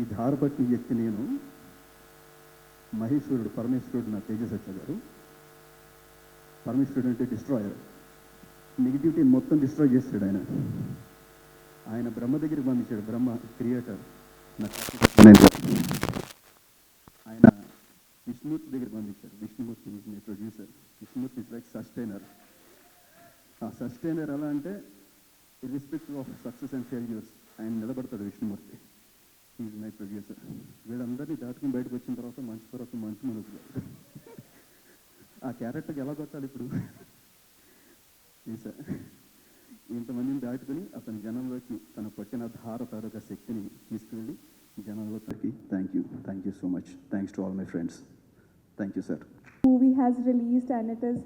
ఈ ధారపట్టిన వ్యక్తి నేను మహేశ్వరుడు, పరమేశ్వరుడు నా తేజసత్య గారు. పరమేశ్వరుడు అంటే డిస్ట్రాయర్, నెగిటివిటీ మొత్తం డిస్ట్రాయ్ చేస్తాడు ఆయన. ఆయన బ్రహ్మ దగ్గరికి పంపించాడు, బ్రహ్మ క్రియేటర్. ఆయన విష్ణుమూర్తి దగ్గర పంపించాడు, Vishnumurthy is my producer. Vishnumurthy is like sustainer. ఆ సస్టైనర్ ఎలా అంటే irrespective of success and failures ఆయన నిలబడతాడు విష్ణుమూర్తి. Is my producer. వీళ్ళందరినీ దాటుకుని బయటకు వచ్చిన తర్వాత మంచి మనసు ఆ క్యారెక్టర్కి ఎలా కొట్టాలి ఇప్పుడు? సార్ ఇంతమందిని దాటుకుని అతని జనంలోకి తను కొట్టిన ధారతారక శక్తిని తీసుకువెళ్ళి జనంలోకి. Thank you so much. Thanks to all my friends. Thank you sir. Movie has released and it is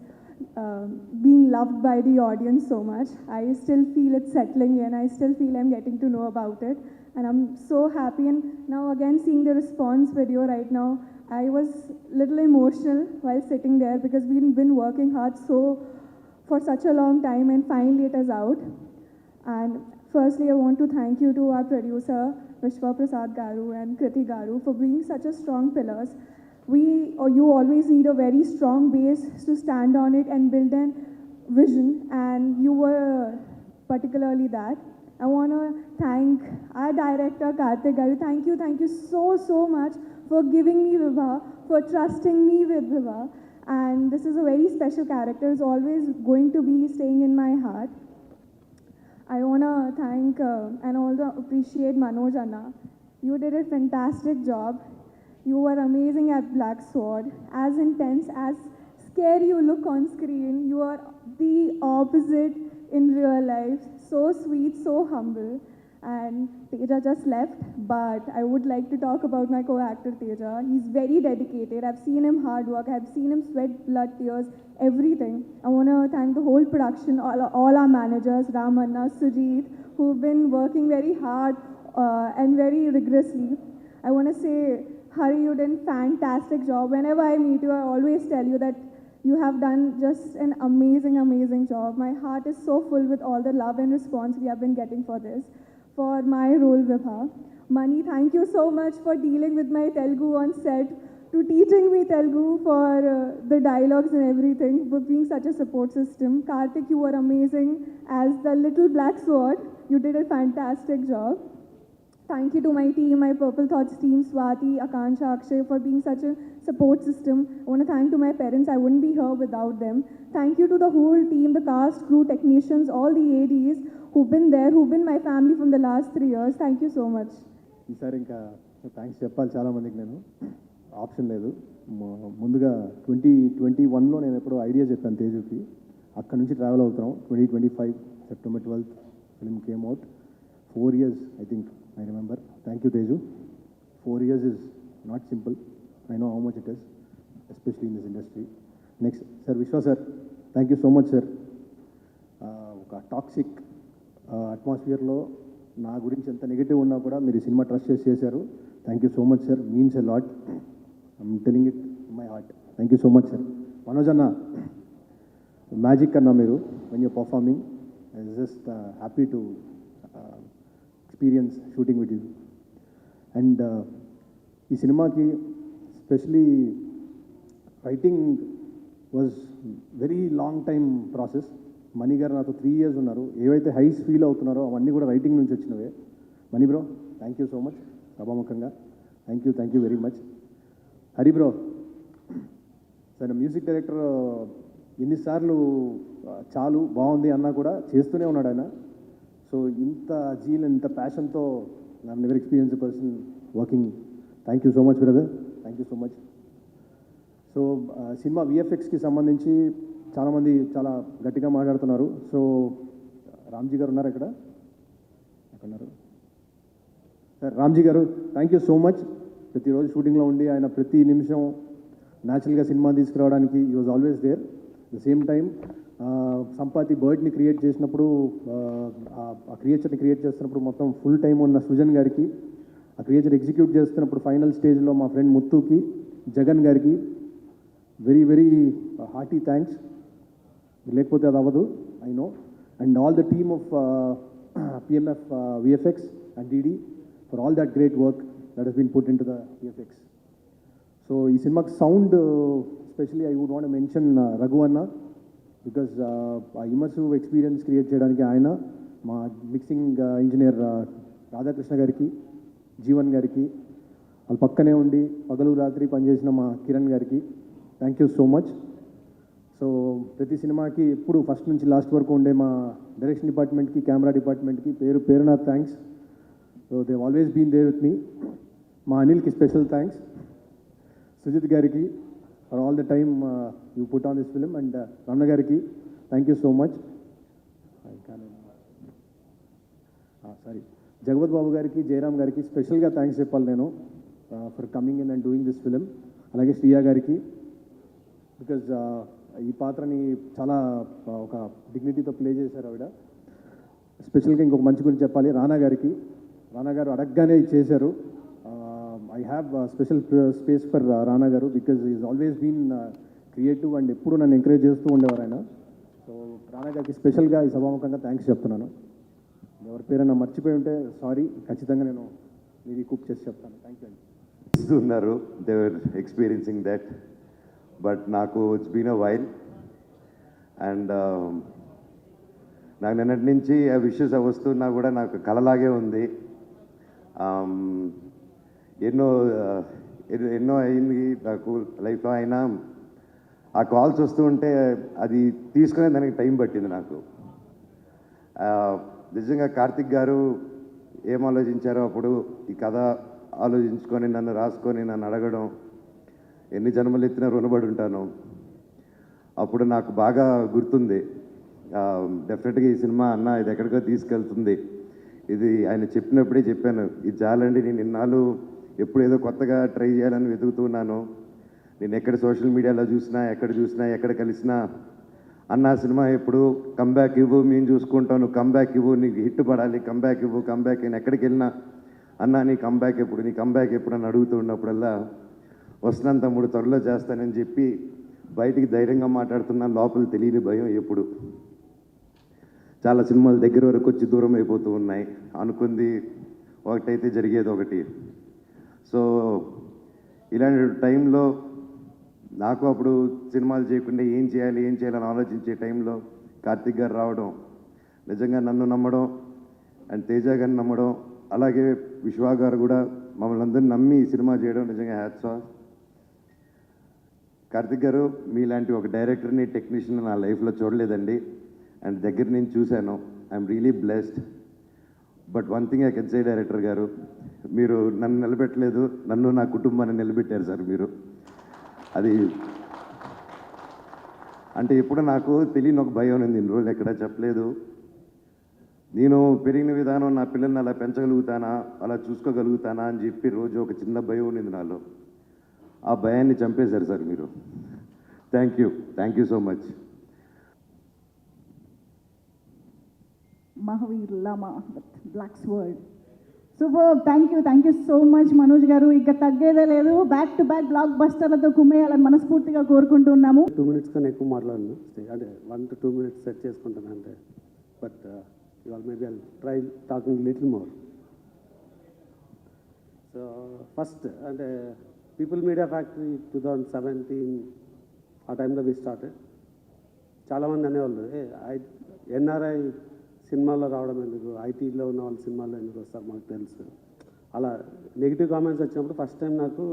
being loved by the audience so much. I still feel it settling in. I still feel I'm getting to know about it, and I'm so happy. And now again seeing the response video right now, I was little emotional while sitting there because we've been working hard for such a long time, and finally it is out. And firstly, I want to thank you to our producer Vishwa Prasad Garu and Kriti Garu for being such a strong pillars. You always need a very strong base to stand on it and build a vision, and you were particularly that. I want to thank our director Karthik Garu. Thank you so much for giving me Vibha, for trusting me with Vibha, and this is a very special character. It's always going to be staying in my heart. I want to thank and also appreciate Manoj Anna. You did a fantastic job. You were amazing at Black Sword. As intense, as scary you look on screen, you are the opposite in real life. So sweet, so humble. And Teja just left, but I would like to talk about my co-actor Teja. He's very dedicated. I've seen him hard work. I've seen him sweat, blood, tears, everything. I want to thank the whole production, all our managers, Ramanna, Sujit, who've been working very hard and very rigorously. I want to say, Hari, you did a fantastic job. Whenever I meet you, I always tell you that you have done just an amazing job. My heart is so full with all the love and response we have been getting for this. For my role, Vibha. Mani, thank you so much for dealing with my Telugu on set, to teaching me Telugu, for the dialogues and everything, for being such a support system. Karthik, you were amazing as the little black sword. You did a fantastic job. Thank you to my team, my Purple Thoughts team, Swati, Akansha, Akshay, for being such a support system. I want to thank to my parents. I wouldn't be here without them. Thank you to the whole team, the cast, crew, technicians, all the ADs who've been there, who've been my family from the last 3 years. Thank you so much. ఈసారి ఇంకా thanks చెప్పాలి చాలామందికి. నేను option లేదు. ముందుగా 2021లో నేను ఎప్పుడో idea చెప్పాను తేజుకి. అక్కడ నుంచి ట్రావెల్ అవుతున్నాం. 2025 September 12th film came out. 4 years I think I remember. Thank you Teju. 4 years is not simple. I know how much it is, especially in this industry. Next, sir, Vishwa sir, thank you so much sir. ఒక toxic అట్మాస్ఫియర్లో నా గురించి ఎంత negative ఉన్నా కూడా మీరు ఈ cinema trust చేశారు. Thank you so much sir. Means a lot. I'm telling it in my heart. Thank you so much sir. Manoj అన్న, మ్యాజిక్ అన్న మీరు when you're performing. I just happy to experience shooting with you. And ఈ సినిమాకి specially writing was very long time process. Mani గారు నాతో 3 years ఉన్నారు. ఏవైతే highs feel అవుతున్నారో అవన్నీ కూడా రైటింగ్ నుంచి వచ్చినవే. Mani bro, thank you so much. సభాముఖంగా thank you very much. Hari bro, సరే మ్యూజిక్ డైరెక్టర్ ఎన్నిసార్లు చాలు బాగుంది అన్నా కూడా చేస్తూనే ఉన్నాడు ఆయన. సో ఇంత జీల్, ఇంత ప్యాషన్తో I never experience person working. Thank you so much brother. Thank you so much. So cinema విఎఫ్ఎక్స్కి సంబంధించి చాలామంది చాలా గట్టిగా మాట్లాడుతున్నారు. సో రామ్జీ గారు ఉన్నారు ఇక్కడ, ఎక్కడున్నారు సార్? రామ్జీ గారు, థ్యాంక్ యూ సో మచ్. ప్రతిరోజు షూటింగ్లో ఉండి ఆయన ప్రతి నిమిషం న్యాచురల్గా సినిమా తీసుకురావడానికి he was always there. The same time Sampati బర్డ్ని క్రియేట్ చేసినప్పుడు, ఆ క్రియేచర్ని క్రియేట్ చేస్తున్నప్పుడు మొత్తం ఫుల్ టైం ఉన్న సృజన్ గారికి, ఆ క్రియేచర్ ఎగ్జిక్యూట్ చేస్తున్నప్పుడు ఫైనల్ స్టేజ్లో మా ఫ్రెండ్ ముత్తుకి, జగన్ గారికి వెరీ హార్టీ థ్యాంక్స్. లేకపోతే అది అవ్వదు, I know. And all the team of PMF VFX and DD for all that great work. that has been put into the VFX. So ఈ సినిమాకి sound specially I would want mention Raghu అన్న, because ఆ immersive experience create చేయడానికి ఆయన, మా mixing engineer Radhakrishna గారికి, జీవన్ గారికి, వాళ్ళ పక్కనే ఉండి పగలు రాత్రి పనిచేసిన మా కిరణ్ గారికి thank you so much. So ప్రతి సినిమాకి ఎప్పుడు ఫస్ట్ నుంచి లాస్ట్ వరకు ఉండే మా డైరెక్షన్ డిపార్ట్మెంట్కి, కెమెరా డిపార్ట్మెంట్కి పేరున thanks. So they always been there with me. మా అనిల్కి స్పెషల్ థ్యాంక్స్, సుజిత్ గారికి for all the time you put on this film, and Ramana గారికి thank you so much. Sorry, Jagapathi Babu గారికి, జయరామ్ గారికి స్పెషల్గా థ్యాంక్స్ చెప్పాలి నేను for coming in and doing this film. అలాగే శ్రియా గారికి, బికాజ్ ఈ పాత్రని చాలా ఒక డిగ్నిటీతో ప్లే చేశారు ఆవిడ. స్పెషల్గా ఇంకొక మంచి గురించి చెప్పాలి, రానా గారికి. రానా గారు అడగగానే చేశారు. I have special space for Rana గారు, because is always been creative and ఎప్పుడు నన్ను ఎంకరేజ్ చేస్తూ ఉండేవారు ఆయన. సో రానా గారికి స్పెషల్గా ఈ సభాముఖంగా థ్యాంక్స్ చెప్తున్నాను. ఎవరి పేరైనా మర్చిపోయి ఉంటే సారీ, ఖచ్చితంగా నేను మీరు కుక్ చేసి చెప్తాను. థ్యాంక్ యూ అండి. ఉన్నారు, they were experiencing that, but నాకు it's been a while. And నాకు నిన్నటి నుంచి ఆ విషెస్ వస్తున్నా కూడా నాకు కలలాగే ఉంది. ఎన్నో అయింది నాకు లైఫ్లో, అయినా ఆ కాల్స్ వస్తూ ఉంటే అది తీసుకునే దానికి టైం పట్టింది నాకు. నిజంగా కార్తిక్ గారు ఏం ఆలోచించారో అప్పుడు ఈ కథ ఆలోచించుకొని నన్ను రాసుకొని నన్ను అడగడం, ఎన్ని జన్మలు ఎత్తినా రుణపడి ఉంటాను. అప్పుడు నాకు బాగా గుర్తుంది. డెఫినెట్గా ఈ సినిమా అన్న ఇది ఎక్కడికో తీసుకెళ్తుంది, ఇది ఆయన చెప్పినప్పుడే చెప్పాను, ఇది చాలండి, నేను ఇన్నాళ్ళు ఎప్పుడు ఏదో కొత్తగా ట్రై చేయాలని వెతుకుతున్నాను. నేను ఎక్కడ సోషల్ మీడియాలో చూసినా, ఎక్కడ కలిసినా అన్న సినిమా ఎప్పుడు కంబ్యాక్ ఇవ్వు, మేము చూసుకుంటాను, కంబ్యాక్ ఇవ్వు, నీకు హిట్ పడాలి, కంబ్యాక్ ఇవ్వు, కంబ్యాక్. నేను ఎక్కడికి వెళ్ళినా అన్న నీ కంబ్యాక్ ఎప్పుడు అని అడుగుతూ ఉన్నప్పుడల్లా వస్తున్నాను తమ్ముడు, త్వరలో చేస్తానని చెప్పి బయటికి ధైర్యంగా మాట్లాడుతున్నాను. లోపల తెలియని భయం ఎప్పుడు. చాలా సినిమాలు దగ్గర వరకు వచ్చి దూరం అయిపోతూ ఉన్నాయి. అనుకుంది ఒకటైతే జరిగేది ఒకటి. సో ఇలాంటి టైంలో నాకు అప్పుడు సినిమాలు చేయకుండా ఏం చేయాలని ఆలోచించే టైంలో కార్తిక్ గారు రావడం, నిజంగా నన్ను నమ్మడం అండ్ తేజ గారిని నమ్మడం, అలాగే విశ్వా గారు కూడా మమ్మల్ని అందరినీ నమ్మి ఈ సినిమా చేయడం నిజంగా హ్యాట్స్ ఆఫ్. కార్తిక్ గారు మీలాంటి ఒక డైరెక్టర్ని, టెక్నీషియన్ నా లైఫ్లో చూడలేదండి. అండ్ దగ్గర నేను చూశాను. I'm really blessed. But one thing I can say director గారు, మీరు నన్ను నిలబెట్టలేదు, నన్ను నా కుటుంబాన్ని నిలబెట్టారు సార్ మీరు. అది అంటే ఎప్పుడు నాకు తెలియని ఒక భయం ఉంది, ఇన్ని రోజులు ఎక్కడా చెప్పలేదు. నేను పెరిగిన విధానం, నా పిల్లల్ని అలా పెంచగలుగుతానా, అలా చూసుకోగలుగుతానా అని చెప్పి రోజు ఒక చిన్న భయం ఉంది నాలో. ఆ భయాన్ని చంపేశారు సార్ మీరు. Thank you so much. Mahavir Lama with Black Sword. Superb. Thank you so much Manoj garu. Ikka taggede ledu, back to back blockbusterలతో కుమ్మేయాలని మనస్ఫూర్తిగా కోరుకుంటున్నాము. 2 minutes కన్నా ఎక్కువ మాట్లాడను, అంటే 1 to 2 minutes సెట్ చేసుకుంటాను అంటే. బట్ ఇవాళ maybe I'll try talking little more. So first అంటే పీపుల్ మీడియా ఫ్యాక్టరీ 2017 ఆ టైంలో వి స్టార్టెడ్. చాలామంది అనేవాళ్ళు ఎన్ఆర్ఐ సినిమాల్లో రావడం ఎందుకు, ఐటీలో ఉన్న వాళ్ళు సినిమాల్లో ఎందుకు వస్తారు మాకు తెలుసు, అలా నెగిటివ్ కామెంట్స్ వచ్చినప్పుడు ఫస్ట్ టైం నాకు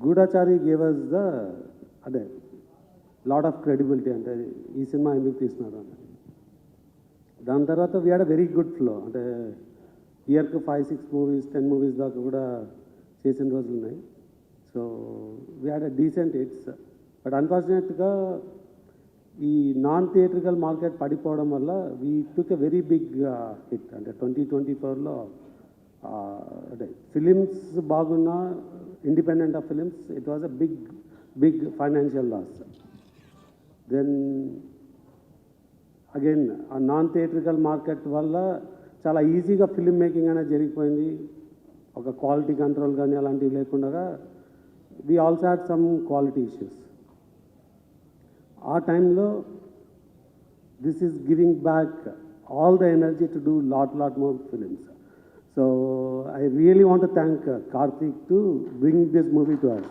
గూఢచారి గేవ్ అస్ ద అదే లాట్ ఆఫ్ క్రెడిబిలిటీ, అంటే ఈ సినిమా ఎందుకు తీస్తున్నారు అని. దాని తర్వాత we had a very good flow, అంటే ఇయర్కి 5-6 మూవీస్ 10 మూవీస్ దాకా కూడా చేసిన రోజులు ఉన్నాయి. So we had a decent hits. But అన్ఫార్చునేట్గా ఈ నాన్ థియేట్రికల్ మార్కెట్ పడిపోవడం వల్ల we took a very big hit. అంటే 2024లో అంటే ఫిలిమ్స్ బాగున్నా, independent of films, it was a big financial loss. Then again ఆ నాన్ థియేట్రికల్ మార్కెట్ వల్ల చాలా ఈజీగా ఫిలిం మేకింగ్ అనేది జరిగిపోయింది. ఒక క్వాలిటీ కంట్రోల్ కానీ అలాంటివి లేకుండా we also had some quality issues. ఆ టైంలో this is giving back all the energy to do lot more films. So I really want to thank Karthik to bring this movie to us.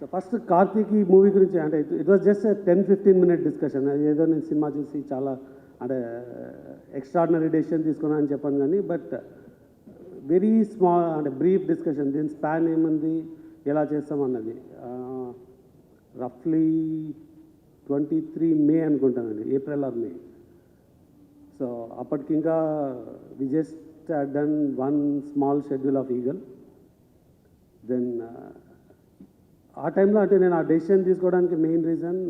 So first Karthik ఈ movie గురించి అంటే it was just 10-15 minute discussion. ఏదో నేను cinema చూసి చాలా అంటే extraordinary decision తీసుకున్నాను అని చెప్పాను కానీ బట్ వెరీ స్మాల్ అంటే బ్రీఫ్ డిస్కషన్. దీని స్పాన్ ఏముంది, ఎలా చేస్తామన్నది. రఫ్లీ 23 మే అనుకుంటానండి, ఏప్రిల్ ఆర్ మే. సో అప్పటికి ఇంకా we just done 1 small schedule of eagle. Then ఆ టైంలో అంటే నేను ఆ డెసిషన్ తీసుకోవడానికి main reason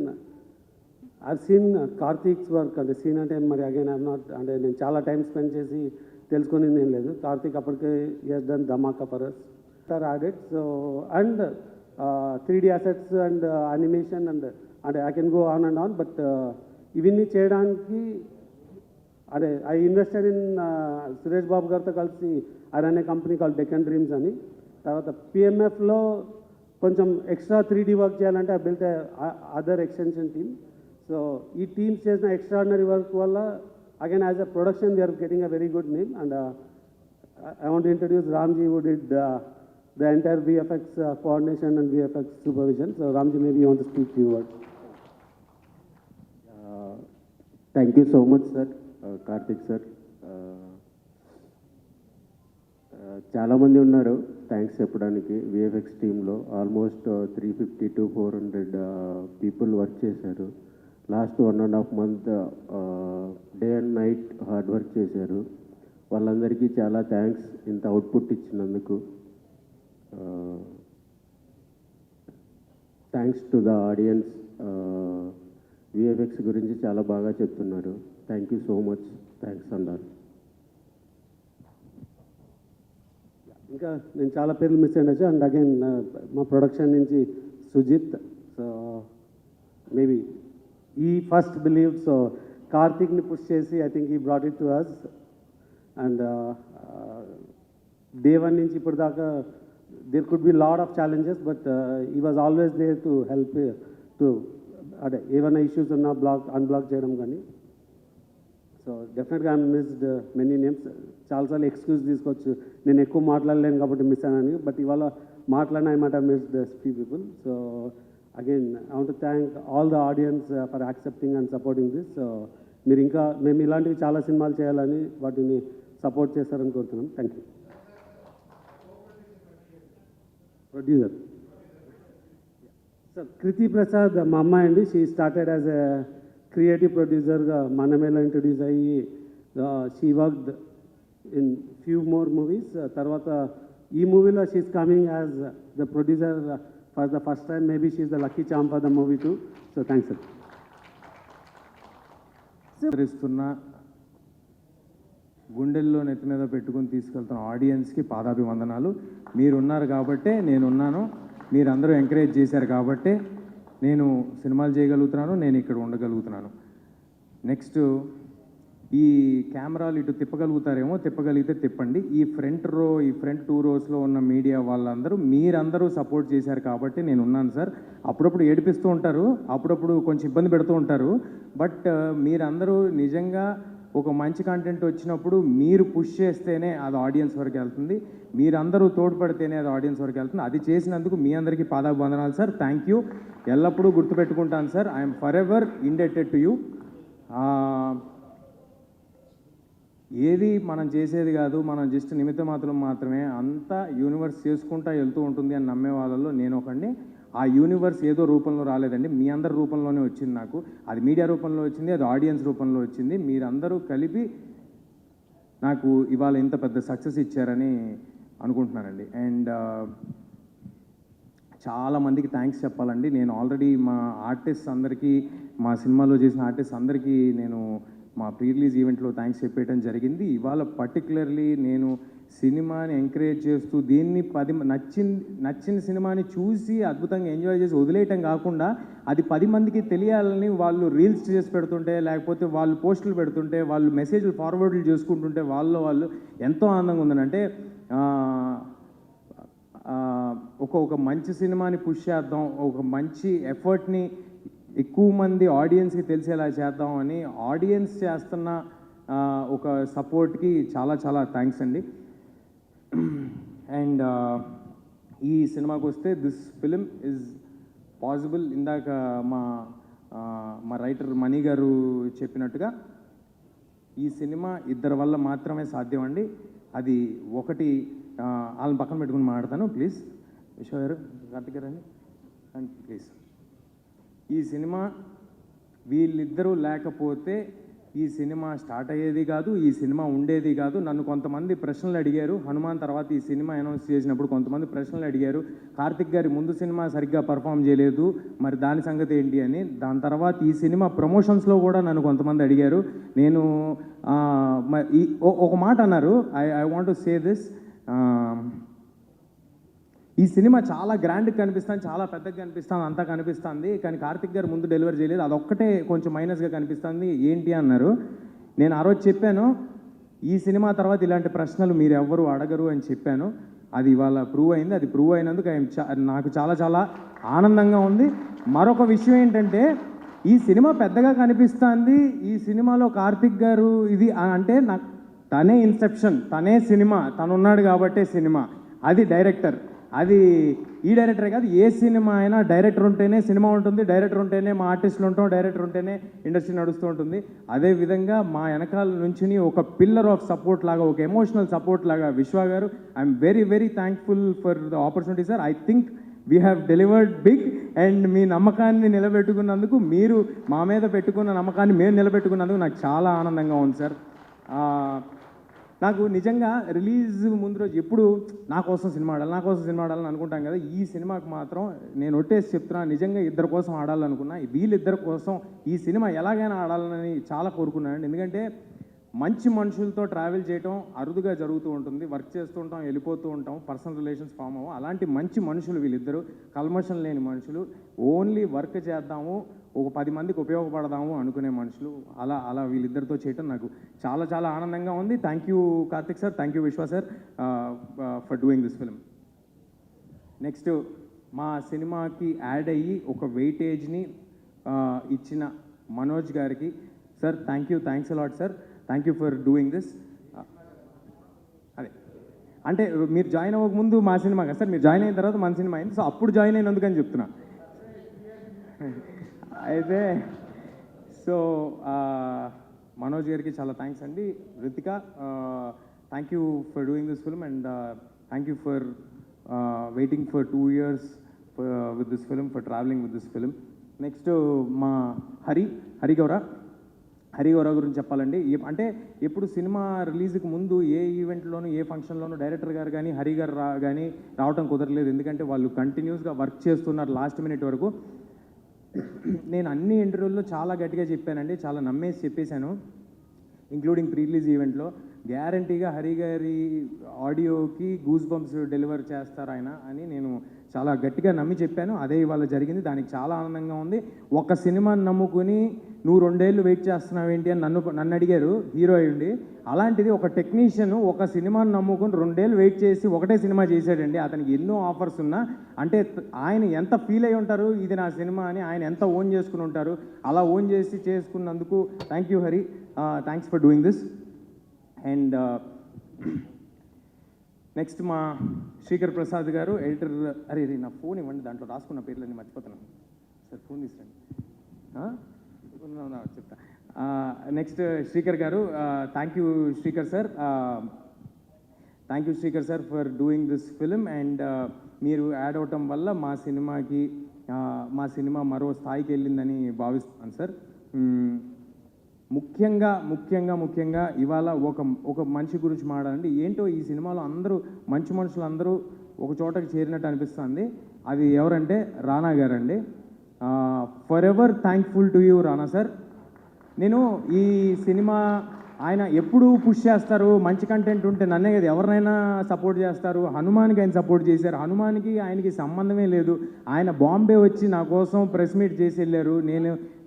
I seen Karthik's work. అంటే సీన్ అంటే మరి అగైన్ ఐఎమ్ నాట్ అంటే నేను చాలా టైం స్పెండ్ చేసి తెలుసుకునేది ఏం లేదు. కార్తీక్ అప్పటికే has done Dhamaka for us are added. So and 3D assets and animation and అంటే I can go on and on. But ఇవన్నీ చేయడానికి అదే I invested in Suresh Babu గారితో కలిసి ఆయన అనే కంపెనీ కాల్ డెక్కన్ డ్రీమ్స్ అని. తర్వాత పిఎంఎఫ్లో కొంచెం ఎక్స్ట్రా 3D వర్క్ చేయాలంటే I built other extension team. So ఈ టీమ్స్ చేసిన ఎక్స్ట్రాడినరీ వర్క్ వల్ల again as a production we're getting a very good name. And I want introduce Ramji who did the entire VFX coordination and VFX supervision. So Ramji, maybe you want to speak few words. Thank you so much, sir. Karthik sir. చాలామంది ఉన్నారు thanks చెప్పడానికి. VFX టీంలో almost 350 to 400 people work చేశారు. Last 1.5 month day and night hard work చేశారు. వాళ్ళందరికీ చాలా thanks ఇంత output ఇచ్చినందుకు. Thanks to the audience. VFX గురించి చాలా బాగా చెప్తున్నారు. Thank you so much. Thanks అన్నారు. ఇంకా నేను చాలా పేర్లు మిస్ అయినచ్చు. అండ్ అగైన్ మా ప్రొడక్షన్ నుంచి సుజిత్. సో మేబీ ఈ ఫస్ట్ బిలీవ్ సో కార్తీక్ని పుష్ చేసి ఐ థింక్ ఈ brought it to us. And day 1 నుంచి ఇప్పుడు దాకా there could be lot of challenges but he was always there to help to అంటే ఏమైనా ఇష్యూస్ ఉన్నా అన్బ్లాక్ చేయడం కానీ. సో డెఫినెట్గా ఐ మిస్డ్ మెనీ నేమ్స్. చాలాసార్లు ఎక్స్క్యూజ్ తీసుకోవచ్చు నేను ఎక్కువ మాట్లాడలేను కాబట్టి మిస్ అయ్యాను. బట్ ఇవాళ మాట్లాడిన I might have missed few people. So again I want to thank all the audience for accepting and supporting this. So మీరు ఇంకా మేము ఇలాంటివి చాలా సినిమాలు చేయాలని వాటిని సపోర్ట్ చేస్తారని కోరుతున్నాం. Thank you. Producer sir Kriti Prasad మా అమ్మాయి అండి. She started as a creative ప్రొడ్యూసర్గా మనమేలో ఇంట్రడ్యూస్ అయ్యి she worked in few more movies. తర్వాత ఈ మూవీలో she's coming as the producer for the first time. Maybe she's the lucky charm for the movie too. So thanks sir. ఇస్తున్న గుండెల్లో నెత్తి మీద పెట్టుకుని తీసుకెళ్తున్న ఆడియన్స్కి పాదాభివందనాలు. మీరున్నారు కాబట్టే నేనున్నాను. మీరందరూ ఎంకరేజ్ చేశారు కాబట్టే నేను సినిమాలు చేయగలుగుతున్నాను, నేను ఇక్కడ ఉండగలుగుతున్నాను. నెక్స్ట్ ఈ కెమెరాలు ఇటు తిప్పగలుగుతారేమో, తిప్పగలిగితే తిప్పండి. ఈ ఫ్రంట్ 2 రోస్లో ఉన్న మీడియా వాళ్ళందరూ మీరందరూ సపోర్ట్ చేశారు కాబట్టి నేను ఉన్నాను సార్. అప్పుడప్పుడు ఏడిపిస్తూ ఉంటారు, అప్పుడప్పుడు కొంచెం ఇబ్బంది పెడుతూ ఉంటారు. బట్ మీరందరూ నిజంగా ఒక మంచి కంటెంట్ వచ్చినప్పుడు మీరు పుష్ చేస్తేనే అది ఆడియన్స్ వరకు వెళ్తుంది, మీరందరూ తోడ్పడితేనే అది ఆడియన్స్ వరకు వెళ్తుంది. అది చేసినందుకు మీ అందరికీ పాదాభివందనాలు సార్. Thank you. ఎల్లప్పుడూ గుర్తుపెట్టుకుంటాను sir. I'm forever indebted to you. ఏది మనం చేసేది కాదు, మనం జస్ట్ నిమిత్త మాత్రమే అంతా యూనివర్స్ చేసుకుంటా వెళ్తూ ఉంటుంది అని నమ్మే వాళ్ళలో నేను ఒకడిని. ఆ యూనివర్స్ ఏదో రూపంలో రాలేదండి, మీ అందరి రూపంలోనే వచ్చింది. నాకు అది మీడియా రూపంలో వచ్చింది, అది ఆడియన్స్ రూపంలో వచ్చింది. మీరందరూ కలిపి నాకు ఇవాళ ఇంత పెద్ద సక్సెస్ ఇచ్చారని అనుకుంటున్నానండి. అండ్ చాలామందికి థ్యాంక్స్ చెప్పాలండి. నేను ఆల్రెడీ మా ఆర్టిస్ట్ అందరికీ, మా సినిమాలో చేసిన ఆర్టిస్ట్ అందరికీ నేను మా ప్రీ రిలీజ్ ఈవెంట్లో థ్యాంక్స్ చెప్పేయడం జరిగింది. ఇవాళ పర్టికులర్లీ నేను సినిమాని ఎంకరేజ్ చేస్తూ దీన్ని నచ్చిన సినిమాని చూసి అద్భుతంగా ఎంజాయ్ చేసి వదిలేయటం కాకుండా అది 10 మందికి తెలియాలని వాళ్ళు రీల్స్ చేసి పెడుతుంటే, లేకపోతే వాళ్ళు పోస్టులు పెడుతుంటే, వాళ్ళు మెసేజ్లు ఫార్వర్డ్లు చేసుకుంటుంటే వాళ్ళు ఎంతో ఆనందంగా ఉందని. అంటే ఒక మంచి సినిమాని పుష్ చేద్దాం, ఒక మంచి ఎఫర్ట్ని ఎక్కువ మంది ఆడియన్స్కి తెలిసేలా చేద్దామని ఆడియన్స్ చేస్తున్న ఒక సపోర్ట్కి చాలా చాలా థ్యాంక్స్ అండి. అండ్ ఈ సినిమాకి వస్తే దిస్ ఫిలిం ఇస్ పాసిబుల్. ఇందాక మా రైటర్ మణి గారు చెప్పినట్టుగా ఈ సినిమా ఇద్దరి వల్ల మాత్రమే సాధ్యం అండి. అది ఒకటి, వాళ్ళని పక్కన పెట్టుకుని మాట్లాడతాను ప్లీజ్. విశ్వ గారు, కార్తిక్ గారు అండ్ ప్లీజ్. ఈ సినిమా వీళ్ళిద్దరూ లేకపోతే ఈ సినిమా స్టార్ట్ అయ్యేది కాదు, ఈ సినిమా ఉండేది కాదు. నన్ను కొంతమంది ప్రశ్నలు అడిగారు. హనుమాన్ తర్వాత ఈ సినిమా అనౌన్స్ చేసినప్పుడు కొంతమంది ప్రశ్నలు అడిగారు. కార్తిక్ గారి ముందు సినిమా సరిగ్గా పర్ఫామ్ చేయలేదు, మరి దాని సంగతి ఏంటి అని. దాని తర్వాత ఈ సినిమా ప్రమోషన్స్లో కూడా నన్ను కొంతమంది అడిగారు. నేను ఒక మాట అన్నారు, I want to say this. ఈ సినిమా చాలా గ్రాండ్గా కనిపిస్తుంది, చాలా పెద్దగా కనిపిస్తుంది, అంతా కనిపిస్తుంది, కానీ కార్తిక్ గారు ముందు డెలివరీ చేయలేదు, అదొక్కటే కొంచెం మైనస్గా కనిపిస్తుంది ఏంటి అన్నారు. నేను ఆ రోజు చెప్పాను, ఈ సినిమా తర్వాత ఇలాంటి ప్రశ్నలు మీరు ఎవ్వరు అడగరు అని చెప్పాను. అది ఇవాళ ప్రూవ్ అయింది. అది ప్రూవ్ అయినందుకు నాకు చాలా చాలా ఆనందంగా ఉంది. మరొక విషయం ఏంటంటే, ఈ సినిమా పెద్దగా కనిపిస్తుంది, ఈ సినిమాలో కార్తిక్ గారు ఇది అంటే నాకు తనే ఇన్సెప్షన్, తనే సినిమా, తను ఉన్నాడు కాబట్టే సినిమా. అది డైరెక్టర్, అది ఈ డైరెక్టరే కాదు, ఏ సినిమా అయినా డైరెక్టర్ ఉంటేనే సినిమా ఉంటుంది, డైరెక్టర్ ఉంటేనే మా ఆర్టిస్టులు ఉంటాం, డైరెక్టర్ ఉంటేనే ఇండస్ట్రీ నడుస్తూ ఉంటుంది. అదేవిధంగా మా వెనకాల నుంచి ఒక పిల్లర్ ఆఫ్ సపోర్ట్ లాగా, ఒక ఎమోషనల్ సపోర్ట్ లాగా విశ్వ గారు, I'm very very thankful for the opportunity sir. I think we have delivered big. And మీ నమ్మకాన్ని నిలబెట్టుకున్నందుకు, మీరు మా మీద పెట్టుకున్న నమ్మకాన్ని మేము నిలబెట్టుకున్నందుకు నాకు చాలా ఆనందంగా ఉంది సార్. నాకు నిజంగా రిలీజ్ ముందు రోజు ఎప్పుడు నా కోసం సినిమా ఆడాలని అనుకుంటాం కదా. ఈ సినిమాకి మాత్రం నేను ఒట్టేసి చెప్తున్నా, నిజంగా ఇద్దరి కోసం ఆడాలనుకున్నా. వీళ్ళిద్దరి కోసం ఈ సినిమా ఎలాగైనా ఆడాలని చాలా కోరుకున్నాను. ఎందుకంటే మంచి మనుషులతో ట్రావెల్ చేయటం అరుదుగా జరుగుతూ ఉంటుంది. వర్క్ చేస్తూ ఉంటాం, వెళ్ళిపోతూ ఉంటాం, పర్సనల్ రిలేషన్స్ ఫామ్ అవ్వం. అలాంటి మంచి మనుషులు వీళ్ళిద్దరూ, కల్మషం లేని మనుషులు, ఓన్లీ వర్క్ చేద్దాము, ఒక 10 మందికి ఉపయోగపడదాము అనుకునే మనుషులు. అలా వీళ్ళిద్దరితో చేయటం నాకు చాలా చాలా ఆనందంగా ఉంది. Thank you Karthik sir, thank you Vishwa sir for doing this film. Next, మా సినిమాకి యాడ్ అయ్యి ఒక వెయిటేజ్ని ఇచ్చిన మనోజ్ గారికి, sir thanks a lot sir, thank you for doing this. అదే అంటే మీరు జాయిన్ అవ్వక ముందు మా సినిమా కదా సార్, మీరు జాయిన్ అయిన తర్వాత మన సినిమా అయింది, సో అప్పుడు జాయిన్ అయినందుకని చెప్తున్నా. అయితే సో మనోజ్ గారికి చాలా థ్యాంక్స్ అండి. Ritika, thank you for doing this film and thank you for waiting for 2 years with this film, for travelling with this film. Next మా హరి గౌరవ్ గురించి చెప్పాలండి. అంటే ఎప్పుడు సినిమా రిలీజ్కి ముందు ఏ ఈవెంట్లోనూ, ఏ ఫంక్షన్లోనూ డైరెక్టర్ గారు కానీ హరి గారు కానీ రావటం కుదరలేదు. ఎందుకంటే వాళ్ళు కంటిన్యూస్గా వర్క్ చేస్తున్నారు లాస్ట్ మినిట్ వరకు. నేను అన్ని ఇంటర్వ్యూల్లో చాలా గట్టిగా చెప్పానండి, చాలా నమ్మేసి చెప్పేశాను, ఇంక్లూడింగ్ ప్రీ రిలీజ్ ఈవెంట్లో. గ్యారంటీగా హరి గారి ఆడియోకి గూస్ బంప్స్ డెలివర్ చేస్తారు ఆయన అని నేను చాలా గట్టిగా నమ్మి చెప్పాను. అదే ఇవాళ జరిగింది. దానికి చాలా ఆనందంగా ఉంది. ఒక సినిమాని నమ్ముకుని నువ్వు 2 ఏళ్ళు వెయిట్ చేస్తున్నావు ఏంటి అని నన్ను అడిగారు, హీరో అయ్యండి. అలాంటిది ఒక టెక్నీషియన్ ఒక సినిమాని నమ్ముకుని 2 ఏళ్ళు వెయిట్ చేసి ఒకటే సినిమా చేశాడండి. అతనికి ఎన్నో ఆఫర్స్ ఉన్నా, అంటే ఆయన ఎంత ఫీల్ అయి ఉంటారు, ఇది నా సినిమా అని ఆయన ఎంత ఓన్ చేసుకుని ఉంటారు. అలా ఓన్ చేసుకున్నందుకు thank you Hari, thanks for doing this. And next మా శ్రీకర్ ప్రసాద్ గారు, ఎడిటర్. అరే నా ఫోన్ ఇవ్వండి, దాంట్లో రాసుకున్న పేర్లన్నీ మర్చిపోతున్నాను సార్, ఫోన్ తీసుకురండి చెప్తా. నెక్స్ట్ శ్రీకర్ గారు, thank you Srikar sir for doing this film. And మీరు యాడ్ అవటం వల్ల మా సినిమా మరో స్థాయికి వెళ్ళిందని భావిస్తున్నాను సార్. ముఖ్యంగా ఇవాళ ఒక మనిషి గురించి మాట్లాడండి. ఏంటో ఈ సినిమాలో అందరూ మంచి మనుషులు అందరూ ఒక చోటకి చేరినట్టు అనిపిస్తుంది. అది ఎవరంటే రానా గారండి. For ever thankful to you Rana sir. నేను ఈ సినిమా ఆయన ఎప్పుడు పుష్ చేస్తారు, మంచి కంటెంట్ ఉంటే నన్నే కదా ఎవరినైనా సపోర్ట్ చేస్తారు. హనుమాన్కి ఆయన సపోర్ట్ చేశారు. హనుమాన్కి ఆయనకి సంబంధమే లేదు. ఆయన బాంబే వచ్చి నా కోసం ప్రెస్ మీట్ చేసి వెళ్ళారు.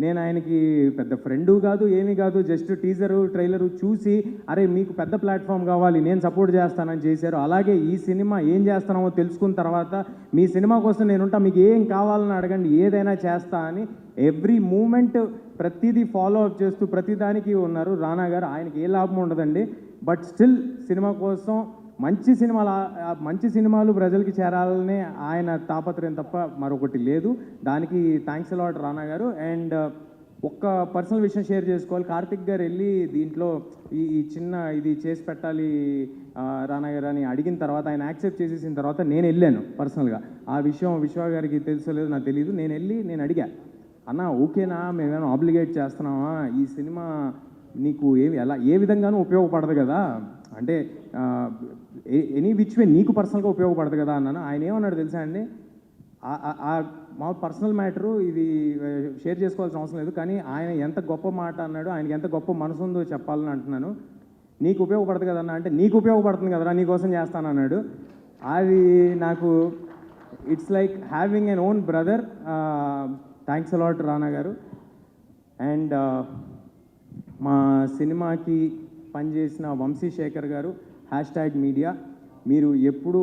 నేను ఆయనకి పెద్ద ఫ్రెండు కాదు, ఏమీ కాదు, జస్ట్ టీజరు ట్రైలరు చూసి అరే మీకు పెద్ద ప్లాట్ఫామ్ కావాలి, నేను సపోర్ట్ చేస్తానని చేశారు. అలాగే ఈ సినిమా ఏం చేస్తున్నామో తెలుసుకున్న తర్వాత మీ సినిమా కోసం నేనుంటా, మీకు ఏం కావాలని అడగండి, ఏదైనా చేస్తా అని ఎవ్రీ మూమెంట్ ప్రతిదీ ఫాలో అప్ చేస్తూ ప్రతిదానికి ఉన్నారు రానా గారు. ఆయనకి ఏ లాభం ఉండదండి, బట్ స్టిల్ సినిమా కోసం మంచి సినిమాలు ప్రజలకి చేరాలనే ఆయన తాపత్రయం తప్ప మరొకటి లేదు. దానికి థ్యాంక్స్ అలాట్ రానా గారు. అండ్ ఒక్క పర్సనల్ విషయం షేర్ చేసుకోవాలి. కార్తిక్ గారు వెళ్ళి దీంట్లో ఈ చిన్న ఇది చేసి పెట్టాలి రానా గారు అని అడిగిన తర్వాత ఆయన యాక్సెప్ట్ చేసేసిన తర్వాత నేను వెళ్ళాను పర్సనల్గా. ఆ విషయం విశ్వ గారికి తెలుసో లేదో నాకు తెలియదు. నేను అడిగా, అన్న ఓకేనా, మేమేమైనా ఆబ్లిగేట్ చేస్తున్నామా, ఈ సినిమా నీకు ఏ విధంగానూ ఉపయోగపడదు కదా, అంటే ఎనీ విచ్ వే నీకు పర్సనల్గా ఉపయోగపడదు కదా అన్నాను. ఆయన ఏమన్నాడు తెలుసా అండి, మా పర్సనల్ మ్యాటరు ఇది షేర్ చేసుకోవాల్సిన అవసరం లేదు, కానీ ఆయన ఎంత గొప్ప మాట అన్నాడు, ఆయనకి ఎంత గొప్ప మనసు ఉందో చెప్పాలని అంటున్నాను. నీకు ఉపయోగపడదు కదన్నా అంటే, నీకు ఉపయోగపడుతుంది కదరా, నీకోసం చేస్తానన్నాడు. అది నాకు it's like having an own brother. Thanks a lot Rana గారు. అండ్ మా సినిమాకి పనిచేసిన వంశీశేఖర్ గారు, #మీడియా, మీరు ఎప్పుడు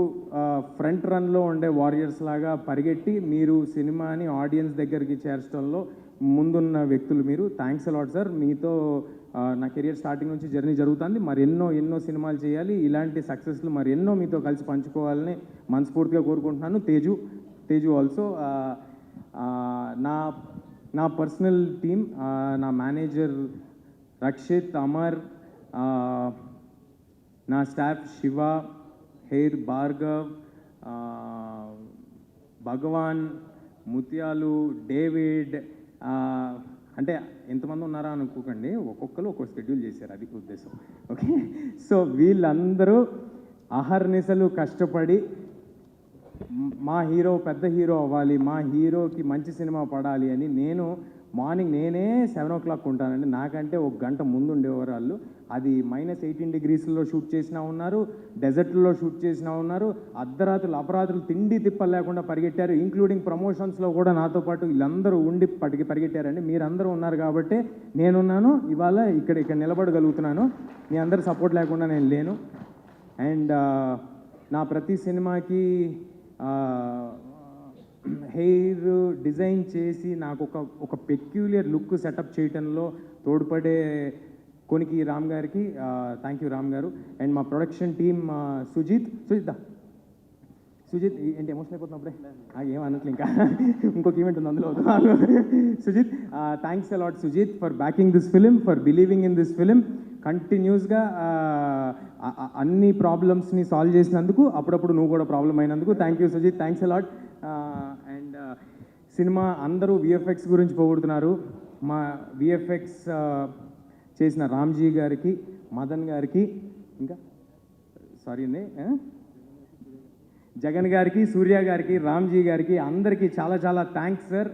ఫ్రంట్ రన్లో ఉండే వారియర్స్ లాగా పరిగెట్టి మీరు సినిమాని ఆడియన్స్ దగ్గరికి చేర్చడంలో ముందున్న వ్యక్తులు మీరు. Thanks a lot sir. మీతో నా కెరియర్ స్టార్టింగ్ నుంచి జర్నీ జరుగుతుంది. మరి ఎన్నో సినిమాలు చేయాలి, ఇలాంటి సక్సెస్లు మరి ఎన్నో మీతో కలిసి పంచుకోవాలని మనస్ఫూర్తిగా కోరుకుంటున్నాను. తేజు ఆల్సో. నా పర్సనల్ టీమ్, నా మేనేజర్ రక్షిత్, అమర్, నా స్టాఫ్ శివ, హెయిర్ భార్గవ్, భగవాన్, ముత్యాలు, డేవిడ్, అంటే ఎంతమంది ఉన్నారా అనుకోకండి, ఒక్కొక్కరు ఒక్కొక్క షెడ్యూల్ చేశారు, అది ఉద్దేశం. ఓకే, సో వీళ్ళందరూ అహర్నిశలు కష్టపడి మా హీరో పెద్ద హీరో అవ్వాలి, మా హీరోకి మంచి సినిమా పడాలి అని మార్నింగ్ నేనే 7 o'clock ఉంటానండి. నాకంటే ఒక గంట ముందు ఉండేవారు వాళ్ళు. అది -18 degreesలో షూట్ చేసినా ఉన్నారు, డెజర్ట్లో షూట్ చేసినా ఉన్నారు, అపరాత్రులు తిండి తిప్పలు లేకుండా పరిగెట్టారు. ఇంక్లూడింగ్ ప్రమోషన్స్లో కూడా నాతో పాటు వీళ్ళందరూ ఉండి పరిగెట్టారండి. మీరందరూ ఉన్నారు కాబట్టి నేనున్నాను, ఇవాళ ఇక్కడ నిలబడగలుగుతున్నాను. మీ అందరి సపోర్ట్ లేకుండా నేను లేను. అండ్ నా ప్రతి సినిమాకి హెయిర్ డిజైన్ చేసి నాకు ఒక పెక్యులియర్ లుక్ సెటప్ చేయటంలో తోడ్పడే కొనికి రామ్ గారికి థ్యాంక్ యూ రామ్ గారు. అండ్ మా ప్రొడక్షన్ టీమ్ సుజిత్ ఏంటి ఎమోషన్ అయిపోతున్నప్పుడే ఏం అనట్లే, ఇంకా ఇంకొక ఈవెంట్ ఉంది అందులో. Sujith, thanks a lot Sujith for backing this film, for believing in this film. కంటిన్యూస్గా అన్ని ప్రాబ్లమ్స్ని సాల్వ్ చేసినందుకు, అప్పుడప్పుడు నువ్వు కూడా ప్రాబ్లం అయినందుకు thank you Sujith, thanks a lot. And సినిమా అందరూ విఎఫ్ఎక్స్ గురించి పోగొడుతున్నారు. మా విఎఫ్ఎక్స్ చేసిన రామ్జీ గారికి, మదన్ గారికి, ఇంకా సారీ అండి జగన్ గారికి, సూర్య గారికి, రామ్జీ గారికి, అందరికీ చాలా థ్యాంక్స్ సార్.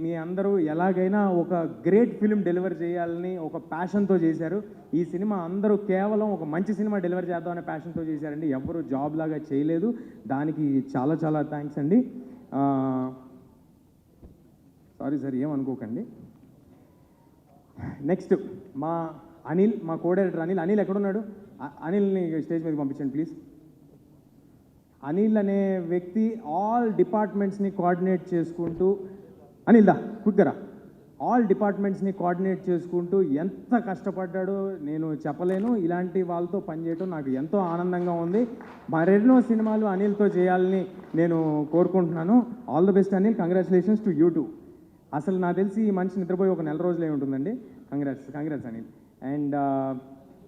మీ అందరూ ఎలాగైనా ఒక గ్రేట్ ఫిలిం డెలివర్ చేయాలని ఒక ప్యాషన్తో చేశారు. ఈ సినిమా అందరూ కేవలం ఒక మంచి సినిమా డెలివర్ చేద్దామనే ప్యాషన్తో చేశారండి, ఎవరు జాబ్ లాగా చేయలేదు. దానికి చాలా థ్యాంక్స్ అండి. సారీ సార్, ఏమనుకోకండి. నెక్స్ట్ మా అనిల్, మా కో-డైరెక్టర్ అనిల్ ఎక్కడున్నాడు? అనిల్ని స్టేజ్ మీద పంపించండి ప్లీజ్. అనిల్ అనే వ్యక్తి ఆల్ డిపార్ట్మెంట్స్ని కోఆర్డినేట్ చేసుకుంటూ, అనిల్ దా క్విక్గా, ఆల్ డిపార్ట్మెంట్స్ని కోఆర్డినేట్ చేసుకుంటూ ఎంత కష్టపడ్డాడో నేను చెప్పలేను. ఇలాంటి వాళ్ళతో పనిచేయడం నాకు ఎంతో ఆనందంగా ఉంది. మరెన్నో సినిమాలు అనిల్తో చేయాలని నేను కోరుకుంటున్నాను. All the best Anil, congratulations to you two. అసలు నాకు తెలిసి ఈ మనిషి నిద్రపోయి ఒక 4 రోజులే ఉంటుందండి. కంగ్రాట్స్ అనిల్. అండ్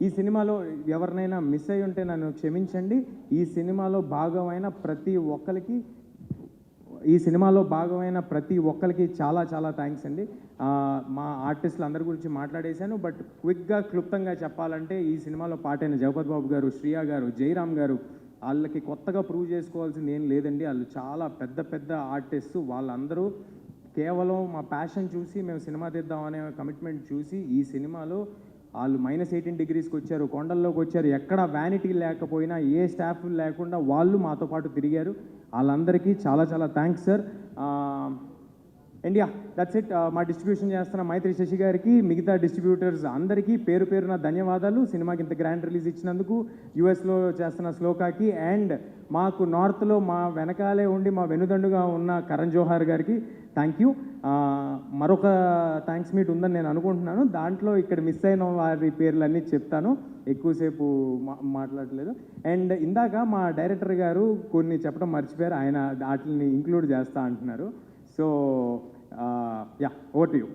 ఈ సినిమాలో ఎవరినైనా మిస్ అయి ఉంటే నన్ను క్షమించండి. ఈ సినిమాలో భాగమైన ప్రతి ఒక్కరికి చాలా థ్యాంక్స్ అండి. మా ఆర్టిస్టులు అందరి గురించి మాట్లాడేశాను, బట్ క్విక్గా క్లుప్తంగా చెప్పాలంటే ఈ సినిమాలో పాటైన జగపతి బాబు గారు, శ్రియా గారు, జయరామ్ గారు, వాళ్ళకి కొత్తగా ప్రూవ్ చేసుకోవాల్సింది ఏం లేదండి. వాళ్ళు చాలా పెద్ద ఆర్టిస్టు. వాళ్ళందరూ కేవలం మా ప్యాషన్ చూసి మేము సినిమా తీద్దామనే కమిట్మెంట్ చూసి ఈ సినిమాలో వాళ్ళు -18 degreesకి వచ్చారు, కొండల్లోకి వచ్చారు, ఎక్కడ వ్యానిటీ లేకపోయినా, ఏ స్టాఫ్ లేకుండా వాళ్ళు మాతో పాటు తిరిగారు. వాళ్ళందరికీ చాలా thanks sir. And yeah that's it. మా డిస్ట్రిబ్యూషన్ చేస్తున్న మైత్రి శశి గారికి, మిగతా డిస్ట్రిబ్యూటర్స్ అందరికీ పేరు పేరున ధన్యవాదాలు. సినిమాకి ఇంత గ్రాండ్ రిలీజ్ ఇచ్చినందుకు, యూఎస్లో చేస్తున్న శ్లోకాకి, అండ్ మాకు నార్త్లో మా వెనకాలే ఉండి మా వెనుదండుగా ఉన్న కరణ్ జోహార్ గారికి థ్యాంక్ యూ. మరొక థ్యాంక్స్ మీట్ ఉందని నేను అనుకుంటున్నాను. దాంట్లో ఇక్కడ మిస్ అయిన వారి పేర్లన్నీ చెప్తాను, ఎక్కువసేపు మాట్లాడలేదు. అండ్ ఇందాక మా డైరెక్టర్ గారు కొన్ని చెప్పడం మర్చిపోయారు, ఆయన వాటిని ఇంక్లూడ్ చేస్తా అంటున్నారు. So yeah, over to you.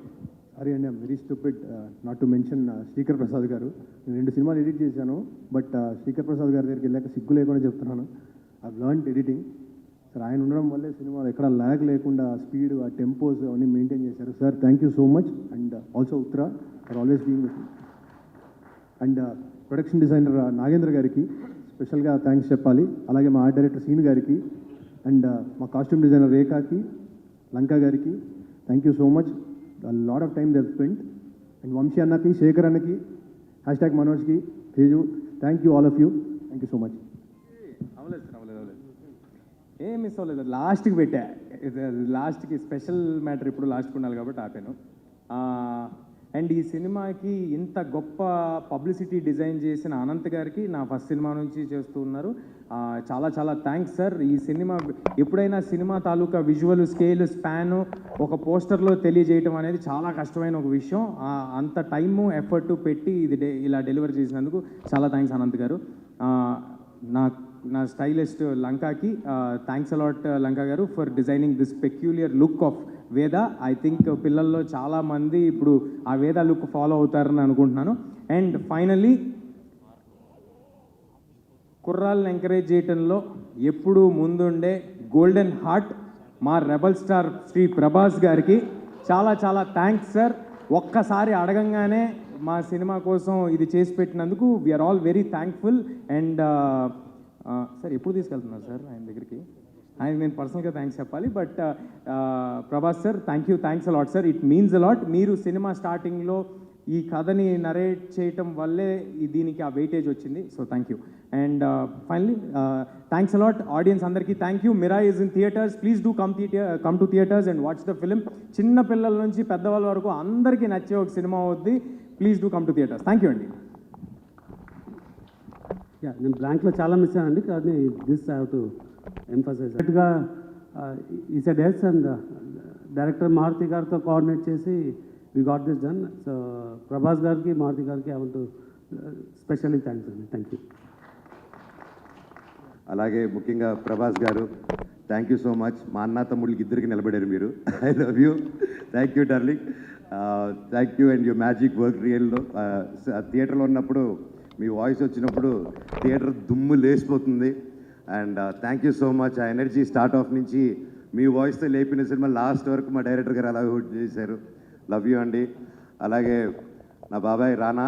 Sorry అండి, I'm very stupid not to mention Sreekar Prasad గారు. నేను 2 సినిమాలు ఎడిట్ చేశాను, బట్ శ్రీకర్ ప్రసాద్ గారి దగ్గరికి వెళ్ళాక సిగ్గు లేకుండా చెప్తున్నాను, ఐ లర్న్డ్ ఎడిటింగ్. సార్ ఆయన ఉండడం వల్లే సినిమాలు ఎక్కడ ల్యాగ్ లేకుండా స్పీడ్, ఆ టెంపోస్ అవన్నీ మెయింటైన్ చేశారు. Sir thank you so much. And also Uttara for always being with. And production designer Nagendra గారికి స్పెషల్గా థ్యాంక్స్ చెప్పాలి. అలాగే మా ఆర్ట్ డైరెక్టర్ సీన్ గారికి, అండ్ మా కాస్ట్యూమ్ డిజైనర్ రేఖాకి, లంకా గారికి thank you so much. Lot of time they spent. And Vamsi అన్నకి, శేఖర్ అన్నకి, #, మనోజ్కి, Teju, thank you all of you. Thank you so much. అవ్వలేదు ఏం మిస్ అవ్వలేదు, లాస్ట్కి పెట్టా. లాస్ట్కి స్పెషల్ మ్యాటర్ ఇప్పుడు లాస్ట్కి ఉండాలి కాబట్టి ఆపాను. అండ్ ఈ సినిమాకి ఇంత గొప్ప పబ్లిసిటీ డిజైన్ చేసిన అనంత్ గారికి, నా ఫస్ట్ సినిమా నుంచి చేస్తూ ఉన్నారు, చాలా చాలా థ్యాంక్స్ సార్. ఈ సినిమా ఎప్పుడైనా సినిమా తాలూకా విజువల్, స్కేల్, స్పాను ఒక పోస్టర్లో తెలియజేయటం అనేది చాలా కష్టమైన ఒక విషయం. అంత టైము, ఎఫర్ట్ పెట్టి ఇది ఇలా డెలివర్ చేసినందుకు చాలా థ్యాంక్స్ అనంత్ గారు. నా స్టైలిస్ట్ లంకాకి థ్యాంక్స్ అలాట్ లంకా గారు for designing this peculiar look of వేద. ఐ థింక్ పిల్లల్లో చాలామంది ఇప్పుడు ఆ వేద లుక్ ఫాలో అవుతారని అనుకుంటున్నాను. అండ్ ఫైనల్లీ కుర్రాళ్ళని ఎంకరేజ్ చేయటంలో ఎప్పుడూ ముందుండే గోల్డెన్ హార్ట్ మా రెబల్ స్టార్ శ్రీ ప్రభాస్ గారికి చాలా చాలా థ్యాంక్స్ సార్. ఒక్కసారి అడగంగానే మా సినిమా కోసం ఇది చేసి పెట్టినందుకు we're all very thankful. And sir ఎప్పుడు తీసుకెళ్తున్నారు సార్ ఆయన దగ్గరికి? ఆయన నేను పర్సనల్గా థ్యాంక్స్ చెప్పాలి, but Prabhas sir thanks a lot sir. It means a lot. మీరు సినిమా స్టార్టింగ్లో ఈ కథని నరేట్ చేయటం వల్లే దీనికి ఆ వెయిటేజ్ వచ్చింది. So thank you. And finally thanks a lot audience అందరికీ thank you. Mirai is in theatres, please do come to theatres and watch the film. చిన్న పిల్లల నుంచి పెద్దవాళ్ళ వరకు అందరికీ నచ్చే ఒక సినిమా అవుద్ది. Please do come to theatres. Thank you అండి. యా, నేను బ్లాంక్లో చాలా మిస్ అయ్యానండి, కానీ this I have to emphasize. He said yes and director Maruthi గారితో కోఆర్డినేట్ చేసి we got this done. So Prabhas గారికి, మారుతి గారికి I want to specially thanks అండి. Thank you. అలాగే ముఖ్యంగా ప్రభాస్ గారు థ్యాంక్ యూ సో మచ్. మా అన్న తమ్ముళ్ళకి ఇద్దరికి నిలబడారు మీరు. I love you. Thank you darling. Thank you and you magic work రియల్లో. థియేటర్లో ఉన్నప్పుడు మీ వాయిస్ వచ్చినప్పుడు థియేటర్ దుమ్ము లేసిపోతుంది. And thank you so much. ఆ ఎనర్జీ స్టార్ట్ ఆఫ్ నుంచి మీ వాయిస్తో లేపిన సినిమా లాస్ట్ వరకు మా డైరెక్టర్ గారు అలాగే హోల్డ్ చేశారు. లవ్ యూ అండి. అలాగే నా బాబాయ్ రానా,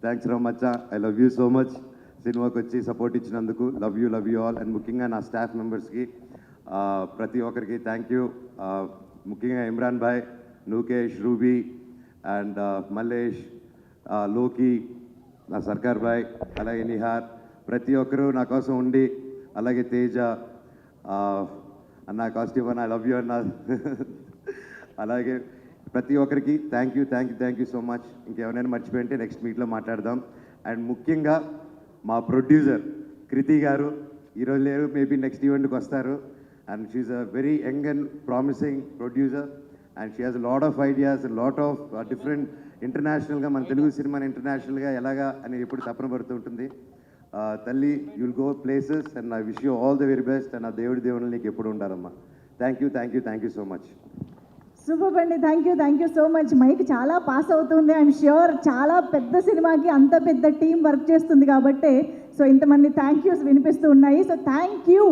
థ్యాంక్స్ రా మచ్చా, I love you so much. సినిమాకి వచ్చి సపోర్ట్ ఇచ్చినందుకు లవ్ యూ ఆల్. అండ్ ముఖ్యంగా నా స్టాఫ్ మెంబర్స్కి ప్రతి ఒక్కరికి థ్యాంక్ యూ. ముఖ్యంగా ఇమ్రాన్ భాయ్, నూకేష్, రూబీ అండ్ మల్లేష్, లోకి, నా సర్కార్ భాయ్, అలాగే నిహార్, ప్రతి ఒక్కరూ నా కోసం ఉండి, అలాగే తేజ అన్న, కాస్ట్యూమ్ అన్న, ఐ లవ్ యూ అన్న. అలాగే ప్రతి ఒక్కరికి థ్యాంక్ యూ సో మచ్. ఇంకెవరైనా మర్చిపోయింటే నెక్స్ట్ మీట్లో మాట్లాడదాం. అండ్ ముఖ్యంగా మా ప్రొడ్యూసర్ కృతి గారు ఈరోజు లేరు, మేబీ నెక్స్ట్ ఈవెంట్కి వస్తారు. And she's a very young and promising producer and she has lot of ideas, lot of different ఇంటర్నేషనల్గా మన తెలుగు సినిమాని ఇంటర్నేషనల్గా ఎలాగా అని ఎప్పుడు తపన పడుతూ ఉంటుంది. తల్లి, you'll go places and I wish you all the very best. And ఆ దేవుడు నీకు ఎప్పుడు ఉండాలమ్మా. Thank you so much. Super అండి. Thank you so much. Mike చాలా పాస్ అవుతుంది. ఐఎమ్ ష్యూర్ చాలా పెద్ద సినిమాకి అంత పెద్ద టీం వర్క్ చేస్తుంది కాబట్టి సో ఇంతమంది థ్యాంక్ యూస్ వినిపిస్తూ ఉన్నాయి. So thank you.